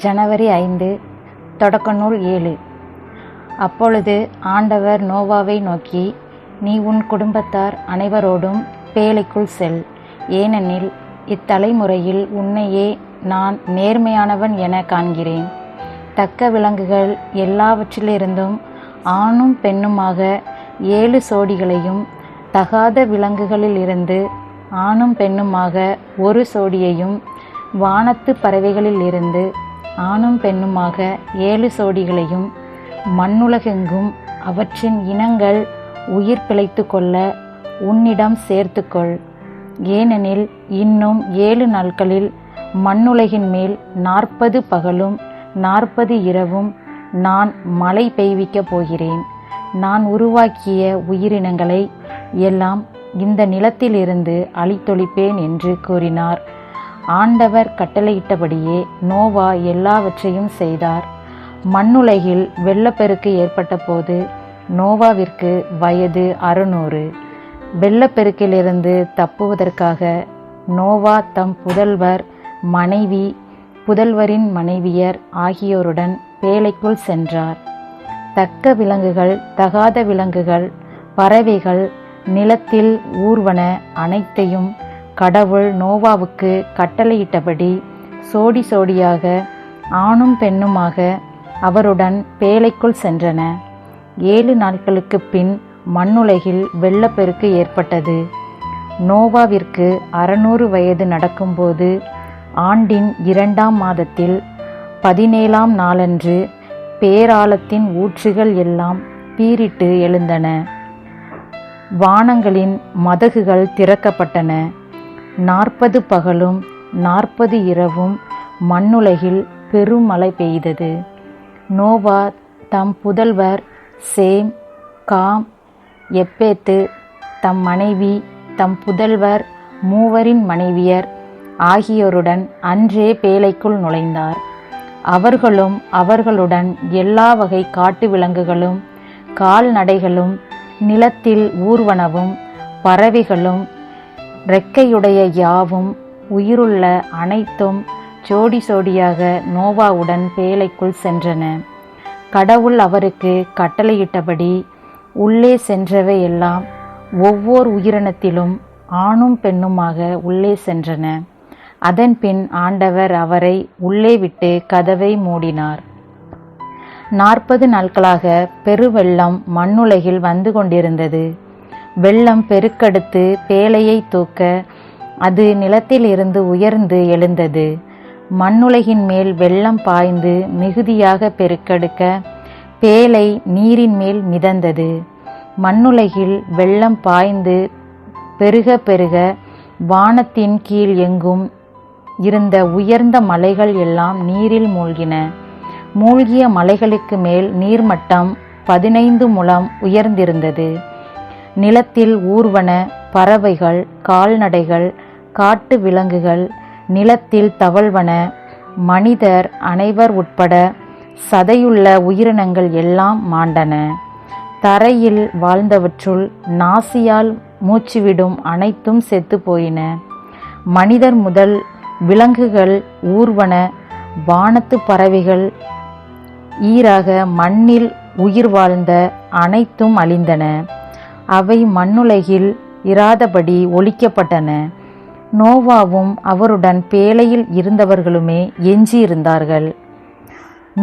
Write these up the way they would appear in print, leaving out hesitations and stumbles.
ஜனவரி 5 தொடக்க நூல் 7. அப்பொழுது ஆண்டவர் நோவாவை நோக்கி, நீ உன் குடும்பத்தார் அனைவரோடும் பேழைக்குள் செல், ஏனெனில் இத்தலைமுறையில் உன்னையே நான் நேர்மையானவன் என காண்கிறேன். தக்க விலங்குகள் எல்லாவற்றிலிருந்தும் ஆணும் பெண்ணுமாக 7 சோடிகளையும், தகாத விலங்குகளிலிருந்து ஆணும் பெண்ணுமாக 1 சோடியையும், வானத்து பறவைகளிலிருந்து ஆணும் பெண்ணுமாக 7 சோடிகளையும், மண்ணுலகெங்கும் அவற்றின் இனங்கள் உயிர் பிழைத்து கொள்ள உன்னிடம் சேர்த்துக்கொள். ஏனெனில் இன்னும் 7 நாட்களில் மண்ணுலகின் மேல் 40 பகலும் 40 இரவும் நான் மழை பெய்விக்கப் போகிறேன். நான் உருவாக்கிய உயிரினங்களை எல்லாம் இந்த நிலத்திலிருந்து அழித்தொழிப்பேன் என்று கூறினார். ஆண்டவர் கட்டளையிட்டபடியே நோவா எல்லாவற்றையும் செய்தார். மண்ணுலகில் வெள்ளப்பெருக்கு ஏற்பட்ட போது நோவாவிற்கு வயது 600. வெள்ளப்பெருக்கிலிருந்து தப்புவதற்காக நோவா தம் புதல்வர், மனைவி, புதல்வரின் மனைவியர் ஆகியோருடன் பேழைக்குள் சென்றார். தக்க விலங்குகள், தகாத விலங்குகள், பறவைகள், நிலத்தில் ஊர்வன அனைத்தையும் கடவுள் நோவாவுக்கு கட்டளையிட்டபடி சோடி சோடியாக ஆணும் பெண்ணுமாக அவருடன் பேழைக்குள் சென்றன. 7 நாட்களுக்கு பின் மண்ணுலகில் வெள்ளப்பெருக்கு ஏற்பட்டது. நோவாவிற்கு 600 வயது நடக்கும்போது ஆண்டின் 2ஆம் மாதத்தில் 17ஆம் நாளன்று பேராளத்தின் ஊற்றுகள் எல்லாம் பீரிட்டு எழுந்தன. வானங்களின் மதகுகள் திறக்கப்பட்டன. 40 பகலும் 40 இரவும் மண்ணுலகில் பெருமழை பெய்தது. நோவா தம் புதல்வர் சேம், காம், எப்பேத்து, தம் மனைவி, தம் புதல்வர், மூவரின் மனைவியர் ஆகியோருடன் அன்றே பேழைக்குள் நுழைந்தார். அவர்களும் அவர்களுடன் எல்லா வகை காட்டு விலங்குகளும், கால்நடைகளும், நிலத்தில் ஊர்வனவும், பறவைகளும், இறக்கையுடைய யாவும், உயிருள்ள அனைத்தும் சோடி சோடியாக நோவாவுடன் பேழைக்குள் சென்றன. கடவுள் அவருக்கு கட்டளையிட்டபடி உள்ளே சென்றவை எல்லாம் ஒவ்வொரு உயிரினத்திலும் ஆணும் பெண்ணுமாக உள்ளே சென்றன. அதன்பின் ஆண்டவர் அவரை உள்ளே விட்டு கதவை மூடினார். 40 நாட்களாக பெருவெள்ளம் மண்ணுலகில் வந்து கொண்டிருந்தது. வெள்ளம் பெருக்கெடுத்து பேழையை தூக்க அது நிலத்தில் இருந்து உயர்ந்து எழுந்தது. மண்ணுலகின் மேல் வெள்ளம் பாய்ந்து மிகுதியாக பெருக்கெடுக்க பேழை நீரின் மேல் மிதந்தது. மண்ணுலகில் வெள்ளம் பாய்ந்து பெருக பெருக வானத்தின் கீழ் எங்கும் இருந்த உயர்ந்த மலைகள் எல்லாம் நீரில் மூழ்கின. மூழ்கிய மலைகளுக்கு மேல் நீர்மட்டம் 15 முழம் உயர்ந்திருந்தது. நிலத்தில் ஊர்வன பறவைகள், கால்நடைகள், காட்டு விலங்குகள், நிலத்தில் தவழ்வன, மனிதர் அனைவர் உட்பட சதையுள்ள உயிரினங்கள் எல்லாம் மாண்டன. தரையில் வாழ்ந்தவற்றுள் நாசியால் மூச்சுவிடும் அனைத்தும் செத்து போயின. மனிதர் முதல் விலங்குகள், ஊர்வன, வானத்து பறவைகள், ஈராக மண்ணில் உயிர் வாழ்ந்த அனைத்தும் அழிந்தன. அவை மண்ணுலகில் இராதபடி ஒழிக்கப்பட்டன. நோவாவும் அவருடன் பேழையில் இருந்தவர்களுமே எஞ்சியிருந்தார்கள்.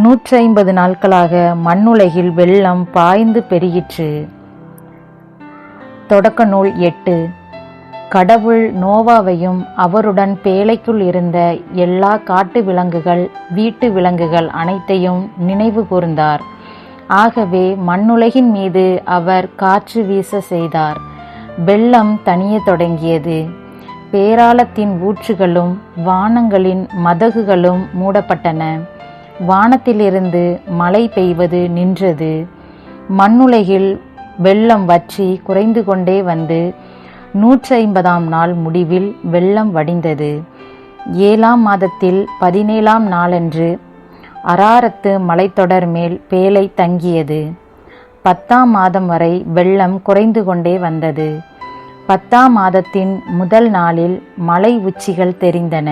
150 நாட்களாக மண்ணுலகில் வெள்ளம் பாய்ந்து பெருகிற்று. தொடக்க நூல் 8. கடவுள் நோவாவையும் அவருடன் பேழைக்குள் இருந்த எல்லா காட்டு விலங்குகள், வீட்டு விலங்குகள் அனைத்தையும் நினைவு கூர்ந்தார். ஆகவே மண்ணுலகின் மீது அவர் காற்று வீச செய்தார். வெள்ளம் தணிய தொடங்கியது. பேராளத்தின் ஊற்றுகளும் வானங்களின் மதகுகளும் மூடப்பட்டன. வானத்திலிருந்து மழை பெய்வது நின்றது. மண்ணுலகில் வெள்ளம் வற்றி குறைந்து கொண்டே வந்து 150ஆம் நாள் முடிவில் வெள்ளம் வடிந்தது. 7ஆம் மாதத்தில் 17ஆம் நாளன்று அராரத்து மலைத்தொடர் மேல் பேழை தங்கியது. 10ஆம் மாதம் வரை வெள்ளம் குறைந்து கொண்டே வந்தது. 10ஆம் மாதத்தின் முதல் நாளில் மலை உச்சிகள் தெரிந்தன.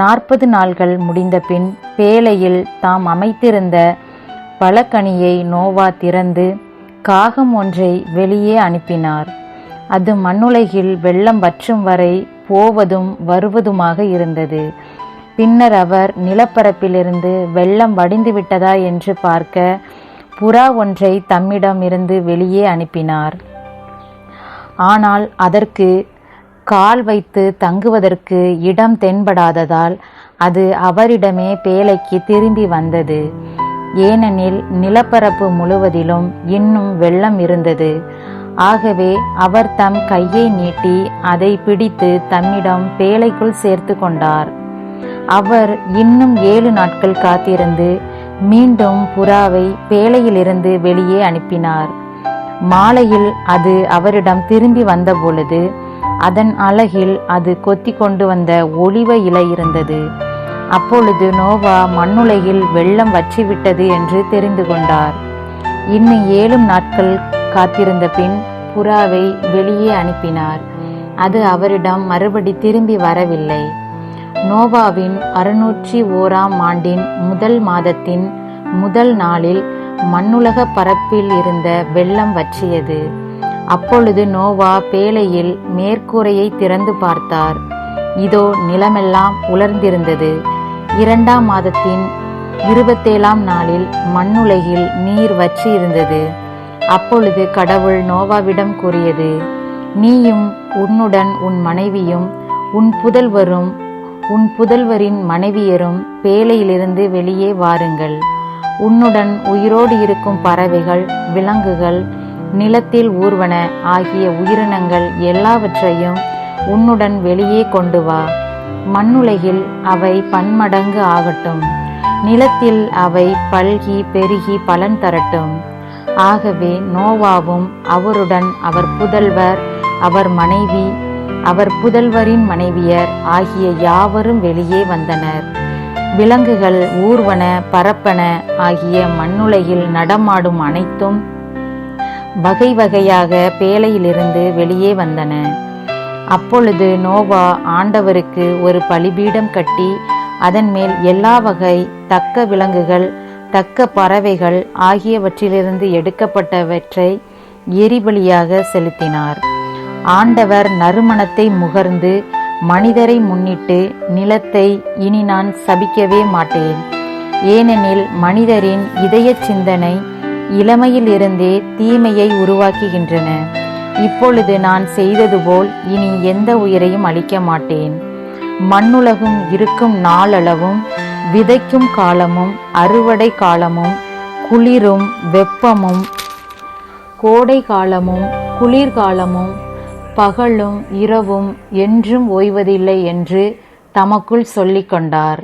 40 நாள்கள் முடிந்தபின் பேழையில் தாம் அமைத்திருந்த பலகணியை நோவா திறந்து காகம் ஒன்றை வெளியே அனுப்பினார். அது மண்ணுலகில் வெள்ளம் வற்றும் வரை போவதும் வருவதுமாக இருந்தது. பின்னர் அவர் நிலப்பரப்பிலிருந்து வெள்ளம் வடிந்து விட்டதா என்று பார்க்க புறா ஒன்றை தம்மிடம் இருந்து வெளியே அனுப்பினார். ஆனால் அதற்கு கால் வைத்து தங்குவதற்கு இடம் தென்படாததால் அது அவரிடமே பேழைக்கு திரும்பி வந்தது. ஏனெனில் நிலப்பரப்பு முழுவதிலும் இன்னும் வெள்ளம் இருந்தது. ஆகவே அவர் தம் கையை நீட்டி அதை பிடித்து தம்மிடம் பேழைக்குள் சேர்த்து கொண்டார். அவர் இன்னும் 7 நாட்கள் காத்திருந்து மீண்டும் புறாவை பேழையிலிருந்து வெளியே அனுப்பினார். மாலையில் அது அவரிடம் திரும்பி வந்தபொழுது அதன் அலகில் அது கொத்தி கொண்டு வந்த ஒலிவ இலை இருந்தது. அப்பொழுது நோவா மண்ணுலகில் வெள்ளம் வற்றிவிட்டது என்று தெரிந்து கொண்டார். இன்னும் 7 நாட்கள் காத்திருந்த பின் புறாவை வெளியே அனுப்பினார். அது அவரிடம் மறுபடி திரும்பி வரவில்லை. நோவாவின் 601ஆம் ஆண்டின் முதல் மாதத்தின் முதல் நாளில் மண்ணுலக பரப்பில் இருந்த வெள்ளம் வற்றியது. அப்பொழுது நோவா பேழையில் மேற்கூரையை திறந்து பார்த்தார். இதோ நிலமெல்லாம் உலர்ந்திருந்தது. 2ஆம் மாதத்தின் 27ஆம் நாளில் மண்ணுலகில் நீர் வற்றி இருந்தது. அப்பொழுது கடவுள் நோவாவிடம் கூறியது, நீயும் உன்னுடன் உன் மனைவியும் உன் புதல்வரும் உன் புதல்வரின் மனைவியரும் பேழையிலிருந்து வெளியே வாருங்கள். உன்னுடன் உயிரோடு இருக்கும் பறவைகள், விலங்குகள், நிலத்தில் ஊர்வன ஆகிய உயிரினங்கள் எல்லாவற்றையும் உன்னுடன் வெளியே கொண்டு வா. மண்ணுலகில் அவை பன்மடங்கு ஆகட்டும். நிலத்தில் அவை பல்கி பெருகி பலன் தரட்டும். ஆகவே நோவாவும் அவருடன் அவர் புதல்வர், அவர் மனைவி, அவர் புதல்வரின் மனைவியர் ஆகிய யாவரும் வெளியே வந்தனர். விலங்குகள், ஊர்வன, பரப்பன ஆகிய மண்ணுலகில் நடமாடும் அனைத்தும் வகை வகையாக பேழையிலிருந்து வெளியே வந்தன. அப்பொழுது நோவா ஆண்டவருக்கு ஒரு பலிபீடம் கட்டி அதன் மேல் எல்லா வகை தக்க விலங்குகள், தக்க பறவைகள் ஆகியவற்றிலிருந்து எடுக்கப்பட்டவற்றை எரிபலியாக செலுத்தினார். ஆண்டவர் நறுமணத்தை முகர்ந்து மனிதரை முன்னிட்டு, நிலத்தை இனி நான் சபிக்கவே மாட்டேன். ஏனெனில் மனிதரின் இதய சிந்தனை இளமையில் இருந்தே தீமையை உருவாக்குகின்றன. இப்பொழுது நான் செய்தது போல் இனி எந்த உயிரையும் அழிக்க மாட்டேன். மண்ணுலகும் இருக்கும் நாளளவும் விதைக்கும் காலமும் அறுவடை காலமும் குளிரும் வெப்பமும் கோடை காலமும் குளிர்காலமும் பகலும் இரவும் என்றும் ஓய்வதில்லை என்று தமக்குள் சொல்லிக் கொண்டார்.